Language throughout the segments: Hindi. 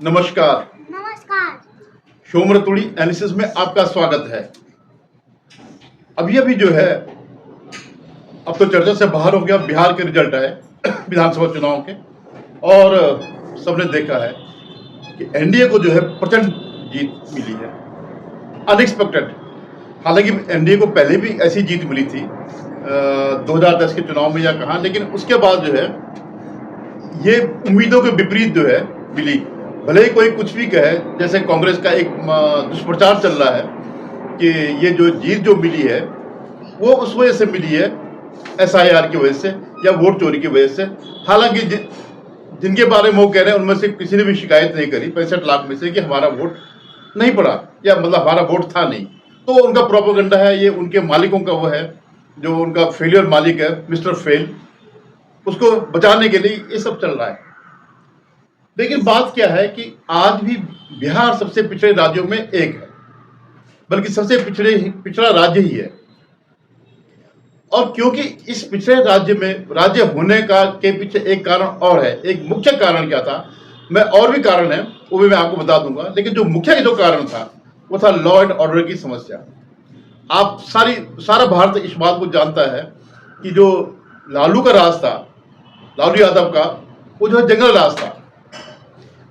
नमस्कार। नमस्कार। शोमरतुड़ी एनालिसिस में आपका स्वागत है। अभी अभी जो है, अब तो चर्चा से बाहर हो गया, बिहार के रिजल्ट आए विधानसभा चुनाव के, और सबने देखा है कि एनडीए को जो है प्रचंड जीत मिली है, अनएक्सपेक्टेड। हालांकि एनडीए को पहले भी ऐसी जीत मिली थी 2010 के चुनाव में या कहाँ, लेकिन उसके बाद जो है ये उम्मीदों के विपरीत जो है मिली। भले ही कोई कुछ भी कहे, जैसे कांग्रेस का एक दुष्प्रचार चल रहा है कि ये जो जीत जो मिली है वो उस वजह से मिली है, एसआईआर की वजह से या वोट चोरी की वजह से। हालांकि जिनके बारे में वो कह रहे हैं उनमें से किसी ने भी शिकायत नहीं करी 65 लाख में से कि हमारा वोट नहीं पड़ा या मतलब हमारा वोट था नहीं। तो उनका प्रोपेगेंडा है, ये उनके मालिकों का वो है, जो उनका फेलियर मालिक है मिस्टर फेल, उसको बचाने के लिए ये सब चल रहा है। लेकिन बात क्या है कि आज भी बिहार सबसे पिछड़े राज्यों में एक है, बल्कि सबसे पिछड़ा राज्य ही है। और क्योंकि इस पिछड़े राज्य होने का के पीछे एक कारण और है। एक मुख्य कारण क्या था, मैं और भी कारण है वो भी मैं आपको बता दूंगा, लेकिन जो मुख्य जो कारण था वो था लॉ एंड ऑर्डर की समस्या। आप सारा भारत इस बात को जानता है कि जो लालू का राज था, लालू यादव का, वो जो है जंगल राज था।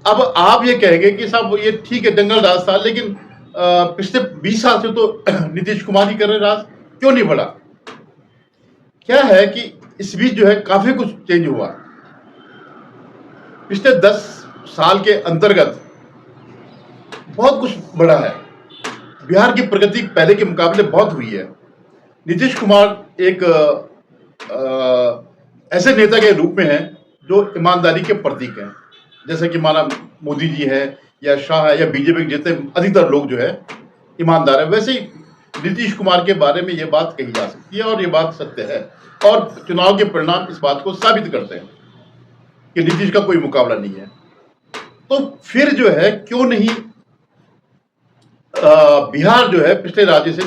अब आप ये कहेंगे कि साहब ये ठीक है जंगल राज था, लेकिन पिछले 20 साल से तो नीतीश कुमार ही कर रहे राज, क्यों नहीं बढ़ा? क्या है कि इस बीच जो है काफी कुछ चेंज हुआ। पिछले 10 साल के अंतर्गत बहुत कुछ बढ़ा है। बिहार की प्रगति पहले के मुकाबले बहुत हुई है। नीतीश कुमार एक ऐसे नेता के रूप में है जो ईमानदारी के प्रतीक हैं, जैसे कि माना मोदी जी है या शाह है या बीजेपी के जितने अधिकतर लोग जो है ईमानदार है, वैसे ही नीतीश कुमार के बारे में ये बात कही जा सकती है और ये बात सत्य है। और चुनाव के परिणाम इस बात को साबित करते हैं कि नीतीश का कोई मुकाबला नहीं है। तो फिर जो है क्यों नहीं बिहार जो है पिछले राज्य से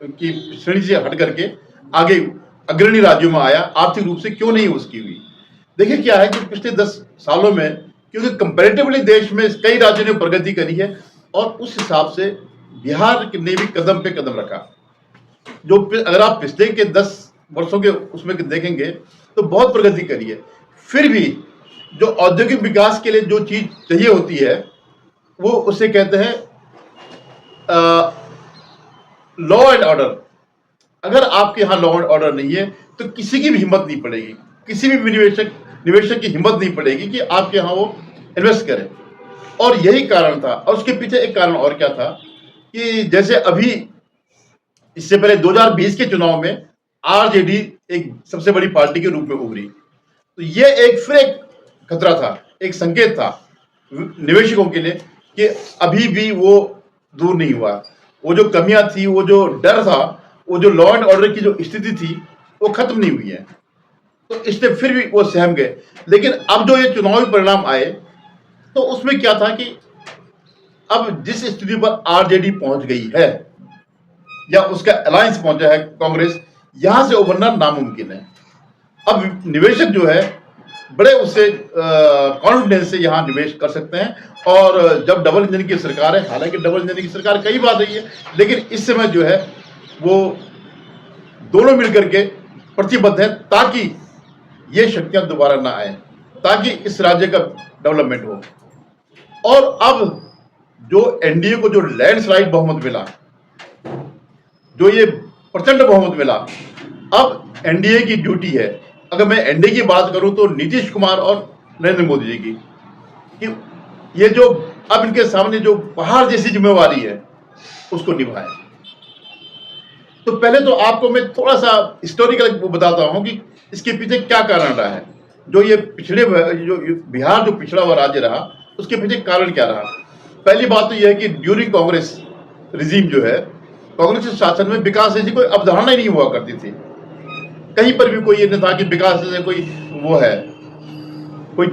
की श्रेणी से हट करके आगे अग्रणी राज्यों में आया, आर्थिक रूप से क्यों नहीं उसकी हुई? देखिए क्या है कि पिछले 10 सालों में, क्योंकि कंपैरेटिवली देश में कई राज्यों ने प्रगति करी है और उस हिसाब से बिहार ने भी कदम पे कदम रखा। जो अगर आप पिछले के 10 वर्षों के उसमें देखेंगे तो बहुत प्रगति करी है। फिर भी जो औद्योगिक विकास के लिए जो चीज चाहिए होती है वो उसे कहते हैं लॉ एंड ऑर्डर। अगर आपके यहाँ लॉ एंड ऑर्डर नहीं है तो किसी की भी हिम्मत नहीं पड़ेगी, किसी भी निवेशक की हिम्मत नहीं पड़ेगी कि आपके यहाँ वो इन्वेस्ट करें। और यही कारण था। और उसके पीछे एक कारण और क्या था कि जैसे अभी इससे पहले 2020 के चुनाव में आरजेडी एक सबसे बड़ी पार्टी के रूप में उभरी, तो ये फिर एक खतरा था, एक संकेत था निवेशकों के लिए कि अभी भी वो दूर नहीं हुआ। वो जो कमियां थी, वो जो डर था, वो जो लॉ एंड ऑर्डर की जो स्थिति थी वो खत्म नहीं हुई है। तो इसलिए फिर भी वो सहम गए। लेकिन अब जो ये चुनावी परिणाम आए तो उसमें क्या था कि अब जिस स्थिति पर आरजेडी पहुंच गई है या उसका अलायंस पहुंचा है कांग्रेस, यहां से उभरना नामुमकिन है। अब निवेशक जो है बड़े उससे कॉन्फिडेंस से यहां निवेश कर सकते हैं। और जब डबल इंजन की सरकार है, हालांकि डबल इंजन की सरकार कई बार रही है, लेकिन इस समय जो है वो दोनों मिलकर के प्रतिबद्ध है ताकि ये शक्तियां दोबारा ना आए, ताकि इस राज्य का डेवलपमेंट हो। और अब जो एनडीए को जो लैंडस्लाइड बहुमत मिला, जो ये प्रचंड बहुमत मिला, अब एनडीए की ड्यूटी है, अगर मैं एनडीए की बात करूं तो नीतीश कुमार और नरेंद्र मोदी जी की, कि ये जो अब इनके सामने जो पहाड़ जैसी जिम्मेवारी है उसको निभाएं। तो पहले तो आपको मैं थोड़ा सा हिस्टोरिकल बताता हूं कि इसके पीछे क्या कारण रहा है। जो ये जो बिहार जो पिछड़ा हुआ राज्य रहा, उसके पीछे कारण क्या रहा? पहली बात तो यह है कि ड्यूरिंग कांग्रेस रिजीम जो है, कांग्रेस के शासन में विकास जैसी कोई अवधारणा ही नहीं हुआ करती थी। कहीं पर भी कोई ये नहीं था कि विकास जैसे कोई वो है, कोई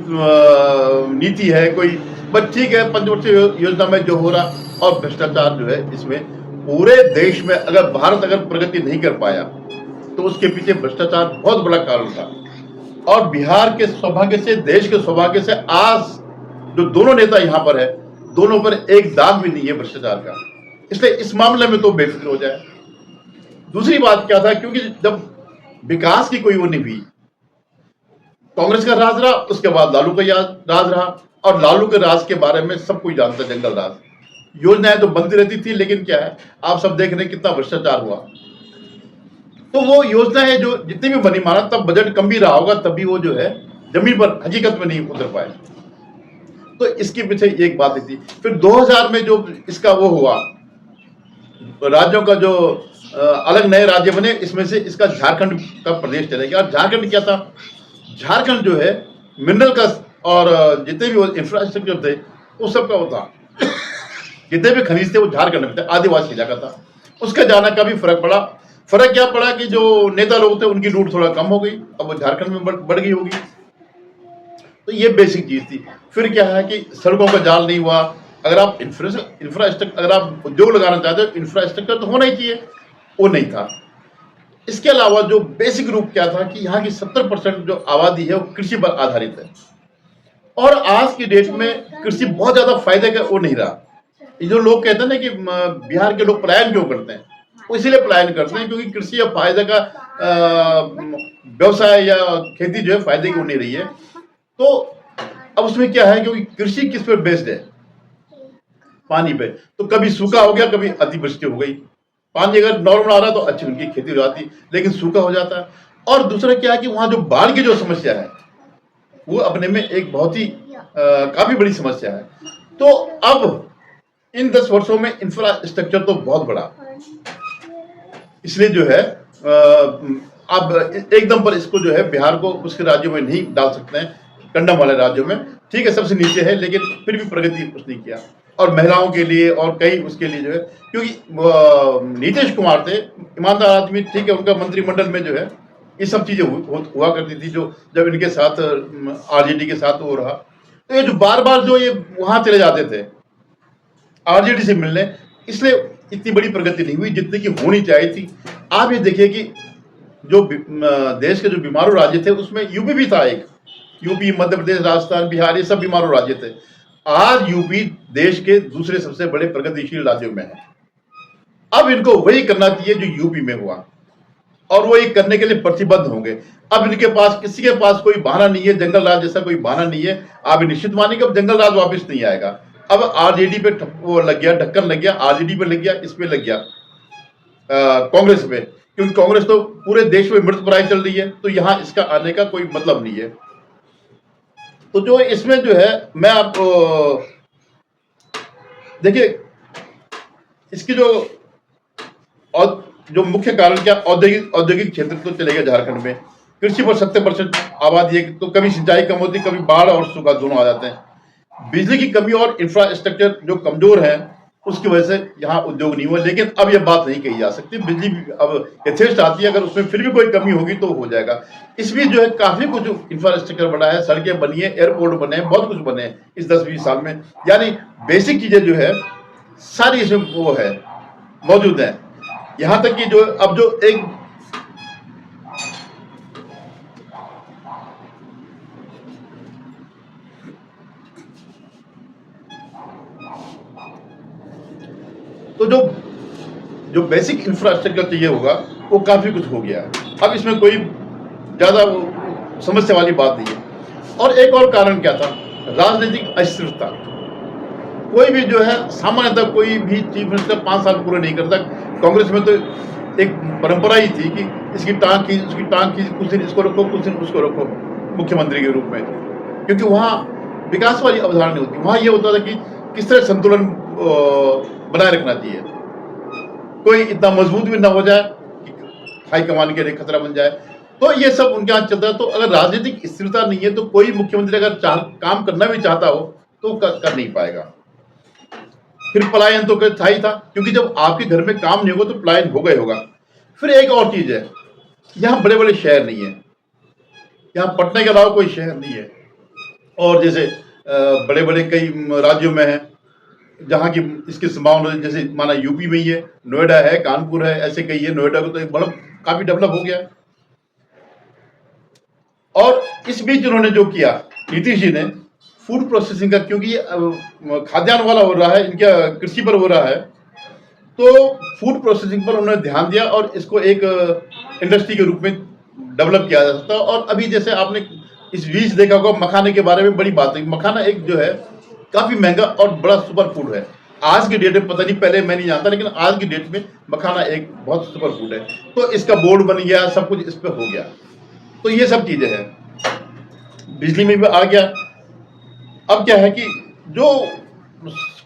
नीति है, कोई बस ठीक है पंचवर्षीय योजना में जो हो रहा। और भ्रष्टाचार जो है इसमें पूरे देश में, अगर भारत प्रगति नहीं कर पाया तो उसके पीछे भ्रष्टाचार बहुत बड़ा कारण था। और बिहार के सौभाग्य से, देश के सौभाग्य से आज जो दोनों नेता यहाँ पर है, दोनों पर एक दाग भी नहीं है भ्रष्टाचार का, इसलिए इस मामले में तो बेफिक्र हो जाए। दूसरी बात क्या था, क्योंकि जब विकास की कोई वो नहीं हुई, कांग्रेस का राज रहा, उसके बाद लालू का राज रहा, और लालू के राज के बारे में सब कोई जानता, जंगल राज। योजनाएं तो बनती रहती थी, लेकिन क्या है, आप सब देख रहे हैं कितना भ्रष्टाचार हुआ। तो वो योजना है जो जितनी भी बनी, माना तब बजट कम भी रहा होगा, तब भी वो जो है जमीन पर हकीकत में नहीं उतर पाए। तो इसके पीछे एक बात थी। फिर 2000 में जो इसका वो हुआ, तो राज्यों का जो अलग नए राज्य बने, इसमें से इसका झारखंड का प्रदेश चला गया। और झारखंड क्या था, झारखंड जो है मिनरल का और जितने भी इंफ्रास्ट्रक्चर थे वो सबका वो था, जितने भी खनिज थे वो झारखंड में थे, आदिवासी इलाका था। उसका जाना का भी फर्क पड़ा। फर्क क्या पड़ा कि जो नेता लोग थे उनकी लूट थोड़ा कम हो गई, अब वो झारखंड में बढ़ गई होगी। तो ये बेसिक चीज थी। फिर क्या है कि सड़कों का जाल नहीं हुआ। अगर आप इंफ्रास्ट्रक्चर, अगर आप उद्योग लगाना चाहते हो, इंफ्रास्ट्रक्चर तो होना ही चाहिए, वो नहीं था। इसके अलावा जो बेसिक रूप क्या था कि यहाँ की 70% जो आबादी है वो कृषि पर आधारित है, और आज की डेट में कृषि बहुत ज्यादा फायदे का वो नहीं रहा। ये जो लोग कहते हैं ना कि बिहार के लोग पलायन क्यों करते हैं, वो इसीलिए पलायन करते हैं क्योंकि कृषि या फायदे का व्यवसाय या खेती जो है फायदे की हो नहीं रही है। तो अब उसमें क्या है, क्योंकि कृषि किस पर बेस्ड है, पानी पे। तो कभी सूखा हो गया, कभी अतिवृष्टि हो गई। पानी अगर नॉर्मल आ रहा तो अच्छी उनकी खेती हो जाती, लेकिन सूखा हो जाता है। और दूसरा क्या है कि वहां जो बाढ़ की जो समस्या है वो अपने में एक बहुत ही काफी बड़ी समस्या है। तो अब इन 10 वर्षों में इंफ्रास्ट्रक्चर तो बहुत बड़ा, इसलिए जो है अब एकदम पर इसको जो है बिहार को उसके राज्यों में नहीं डाल सकते हैं, कंडम वाले राज्यों में। ठीक है, सबसे नीचे है, लेकिन फिर भी प्रगति उसने किया। और महिलाओं के लिए और कई उसके लिए जो है, क्योंकि नीतीश कुमार थे ईमानदार आदमी, ठीक है, उनका मंत्रिमंडल में जो है ये सब चीजें हुआ करती थी, जो जब इनके साथ आरजेडी के साथ हो रहा। तो ये जो बार बार जो ये वहां चले जाते थे आरजेडी से मिलने, इसलिए इतनी बड़ी प्रगति नहीं हुई जितनी की होनी चाहिए थी। आप ये देखिए कि जो देश के जो बीमारू राज्य थे उसमें यूपी भी था एक, यूपी, मध्य प्रदेश, राजस्थान, बिहार, ये सब बीमारू राज्य थे। आज यूपी देश के दूसरे सबसे बड़े प्रगतिशील राज्यों में है। अब इनको वही करना चाहिए जो यूपी में हुआ, और वो ये करने के लिए प्रतिबद्ध होंगे। अब इनके पास किसी के पास कोई बहाना नहीं है, जंगल राज जैसा कोई बहाना नहीं है। आप निश्चित मानिए अब जंगल राज वापस नहीं आएगा। अब आरजेडी पे वो लग गया, ढक्कन लग गया, आरजेडी पे लग गया, इस पे लग गया कांग्रेस पे, क्योंकि कांग्रेस तो पूरे देश में मृतप्राय चल रही है, तो यहां इसका आने का कोई मतलब नहीं है। तो जो इसमें जो है, मैं आपको देखिए इसकी जो मुख्य कारण क्या, औद्योगिक क्षेत्र तो चलेगा झारखंड में। कृषि पर 70% आबादी है, तो कभी सिंचाई कम होती, कभी बाढ़ और सूखा दोनों आ जाते हैं। बिजली की कमी और इंफ्रास्ट्रक्चर जो कमजोर है, उसकी वजह से यहाँ उद्योग नहीं हुआ। लेकिन अब यह बात नहीं कही जा सकती, बिजली अब यथेष्ट आती है, अगर उसमें फिर भी कोई कमी होगी तो हो जाएगा। इसमें जो है काफी कुछ इंफ्रास्ट्रक्चर बना है, सड़कें बनी है, एयरपोर्ट बने हैं, बहुत कुछ बने हैं इस 10-20 साल में। यानी बेसिक चीजें जो है सारी इसमें वो है, मौजूद है। यहां तक कि जो अब जो एक तो जो बेसिक इंफ्रास्ट्रक्चर चाहिए होगा वो काफी कुछ हो गया है। अब इसमें कोई ज्यादा समस्या वाली बात नहीं है। और एक और कारण क्या था, राजनीतिक अस्थिरता। कोई भी जो है सामान्यतः कोई भी चीफ मिनिस्टर 5 साल पूरे नहीं करता। कांग्रेस में तो एक परंपरा ही थी कि इसकी टांग की, उसकी टांग की, कुछ दिन इसको रखो, कुछ दिन उसको रखो मुख्यमंत्री के रूप में, क्योंकि वहां विकास वाली अवधारणा नहीं होती। वहां ये होता था कि किस तरह संतुलन बनाए रखना चाहिए, कोई इतना मजबूत भी ना हो जाए कि हाईकमान के लिए खतरा बन जाए। तो ये सब उनके यहाँ चलता है। तो अगर राजनीतिक स्थिरता नहीं है तो कोई मुख्यमंत्री अगर काम करना भी चाहता हो तो कर नहीं पाएगा। फिर पलायन तो था ही था, क्योंकि जब आपके घर में काम नहीं होगा तो पलायन होगा ही होगा। फिर एक और चीज है, यहाँ बड़े बड़े शहर नहीं है, यहाँ पटना के अलावा कोई शहर नहीं है। और जैसे बड़े बड़े कई राज्यों में है जहाँ की इसकी संभावना, जैसे माना यूपी में ही है, नोएडा है, कानपुर है, ऐसे कई है। नोएडा को तो एक बड़ा काफी डेवलप हो गया। और इस बीच उन्होंने जो किया नीतीश जी ने फूड प्रोसेसिंग का, क्योंकि ये खाद्यान्न वाला हो रहा है, इनका कृषि पर हो रहा है, तो फूड प्रोसेसिंग पर उन्होंने ध्यान दिया और इसको एक इंडस्ट्री के रूप में डेवलप किया जा सकता है। और अभी जैसे आपने इस बीच देखा होगा, मखाने के बारे में बड़ी बात है। मखाना एक जो है काफी महंगा और बड़ा सुपर फूड है आज की डेट में। पता नहीं पहले मैं नहीं जानता, लेकिन आज की डेट में मखाना एक बहुत सुपर फूड है। तो इसका बोर्ड बन गया, सब कुछ इस पर हो गया। तो ये सब चीजें हैं, बिजली में भी आ गया। अब क्या है कि जो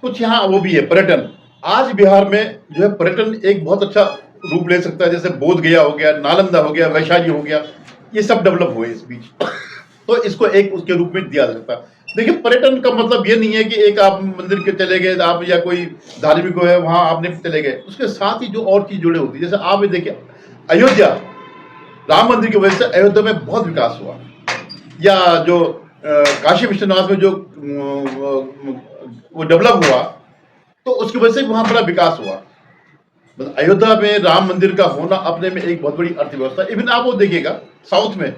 कुछ यहाँ वो भी है पर्यटन। आज बिहार में जो है पर्यटन एक बहुत अच्छा रूप ले सकता है। जैसे बोध गया हो गया, नालंदा हो गया, वैशाली हो गया, ये सब डेवलप हुए इस बीच। तो इसको एक उसके रूप में दिया जा सकता है। देखिए, पर्यटन का मतलब ये नहीं है कि एक आप मंदिर के चले गए आप, या कोई धार्मिक है वहां आपने चले गए। उसके साथ ही जो और चीज जुड़े होती है, जैसे आप ये देखिए अयोध्या, राम मंदिर की वजह से अयोध्या में बहुत विकास हुआ, या जो काशी विश्वनाथ में जो वो डेवलप हुआ, तो उसकी वजह से वहां बड़ा विकास हुआ। मतलब अयोध्या में राम मंदिर का होना अपने में एक बहुत बड़ी अर्थव्यवस्था। इवन आप वो देखिएगा साउथ में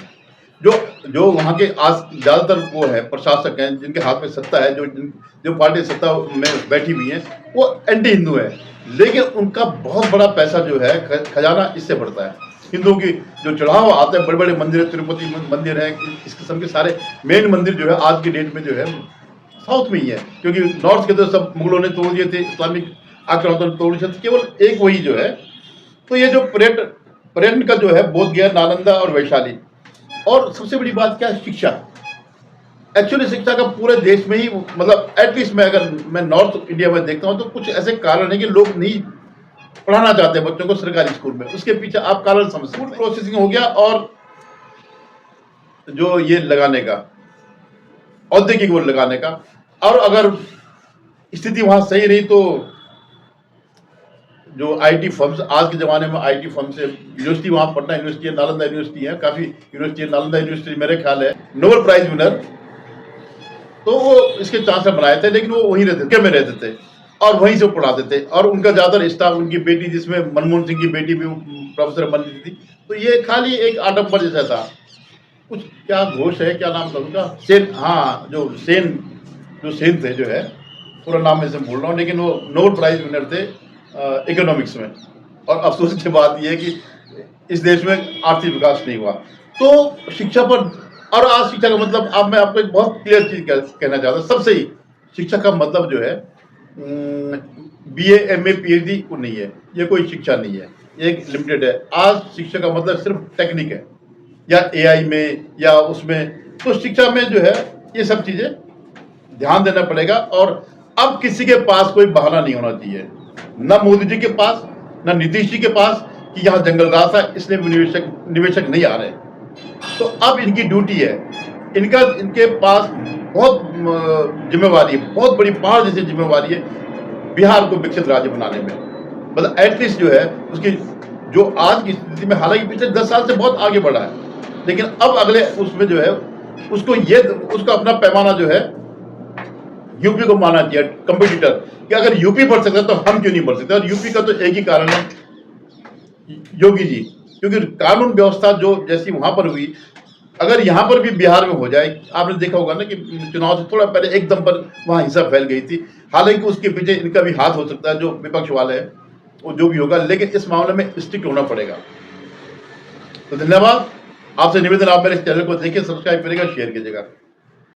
जो जो वहाँ के आज ज्यादातर वो है प्रशासक हैं, जिनके हाथ में सत्ता है, जो पार्टी सत्ता में बैठी हुई है, वो एंटी हिंदू है, लेकिन उनका बहुत बड़ा पैसा जो है खजाना इससे बढ़ता है। हिंदुओं की जो चढ़ावा आता है, बड़े बड़े मंदिर, तिरुपति मंदिर है, इस किस्म के सारे मेन मंदिर जो है आज की डेट में जो है साउथ में ही है। क्योंकि नॉर्थ के तो सब मुगलों ने तोड़ दिए थे, इस्लामिक आक्रमण तोड़ दिए थे, केवल एक वही जो है। तो ये जो पर्यटन का जो है बोध गया, नालंदा और वैशाली। और सबसे बड़ी बात क्या है, शिक्षा। एक्चुअली शिक्षा का पूरे देश में ही, मतलब एटलीस्ट मैं नॉर्थ इंडिया में देखता हूं तो कुछ ऐसे कारण है कि लोग नहीं पढ़ाना चाहते बच्चों को सरकारी स्कूल में। उसके पीछे आप कारण समझ सकते हैं। फूड प्रोसेसिंग हो गया, और जो ये लगाने का औद्योगिक वो लगाने का, और अगर स्थिति वहां सही रही तो जो आईटी फर्म्स, आज के जमाने में आईटी फर्म्स है, यूनिवर्सिटी वहां पटना यूनिवर्सिटी है, नालंदा यूनिवर्सिटी है, काफी यूनिवर्सिटी है। नालंदा यूनिवर्सिटी मेरे ख्याल है नोबेल प्राइज विनर, तो वो इसके चांसलर बनाए थे, लेकिन वो वहीं रहते में रहते थे और वहीं से पढ़ाते थे। और उनका ज्यादातर स्टाफ, उनकी बेटी, जिसमें मनमोहन सिंह की बेटी भी प्रोफेसर बन रही थी, तो ये खाली एक आडम्बर जैसा था। कुछ क्या घोष है, क्या नाम था उनका, सेन, हाँ जो सेन थे, जो है पूरा नाम में से बोल रहा हूँ, लेकिन वो नोबेल प्राइज विनर थे इकोनॉमिक्स में। और अफसोस की बात यह है कि इस देश में आर्थिक विकास नहीं हुआ। तो शिक्षा पर, और आज शिक्षा का मतलब, अब मैं आपको एक बहुत क्लियर चीज कहना चाहता हूँ। सबसे ही शिक्षा का मतलब जो है बीए, एमए, पीएचडी को नहीं है, ये कोई शिक्षा नहीं है, ये एक लिमिटेड है। आज शिक्षा का मतलब सिर्फ टेक्निक है, या एआई में, या उसमें। तो शिक्षा में जो है ये सब चीजें ध्यान देना पड़ेगा। और अब किसी के पास कोई बहाना नहीं होना चाहिए, न मोदी जी के पास, न नीतीश जी के पास, कि यहाँ जंगल राज है इसलिए निवेशक नहीं आ रहे। तो अब इनकी ड्यूटी है, इनके पास बहुत जिम्मेवारी है, बहुत बड़ी पहाड़ जैसी जिम्मेवारी है बिहार को विकसित राज्य बनाने में। मतलब एटलीस्ट जो है उसकी जो आज की स्थिति में, हालांकि पिछले 10 साल से बहुत आगे बढ़ा है, लेकिन अब अगले उसमें जो है उसको अपना पैमाना जो है यूपी को माना चाहिए कंपटीटर, कि अगर यूपी बढ़ सकता है तो हम क्यों नहीं बढ़ सकते। और यूपी का तो एक ही कारण है, योगी जी। क्योंकि कानून व्यवस्था जो जैसी वहां पर हुई, अगर यहां पर भी बिहार में हो जाए, आपने देखा होगा ना कि चुनाव से थोड़ा पहले एकदम पर वहां हिंसा फैल गई थी। हालांकि उसके पीछे इनका भी हाथ हो सकता है, जो विपक्ष वाले हैं, वो जो भी होगा, लेकिन इस मामले में स्ट्रिक्ट होना पड़ेगा। तो धन्यवाद, आपसे निवेदन, आप मेरे चैनल को देखिए, सब्सक्राइब करिएगा, शेयर कीजिएगा।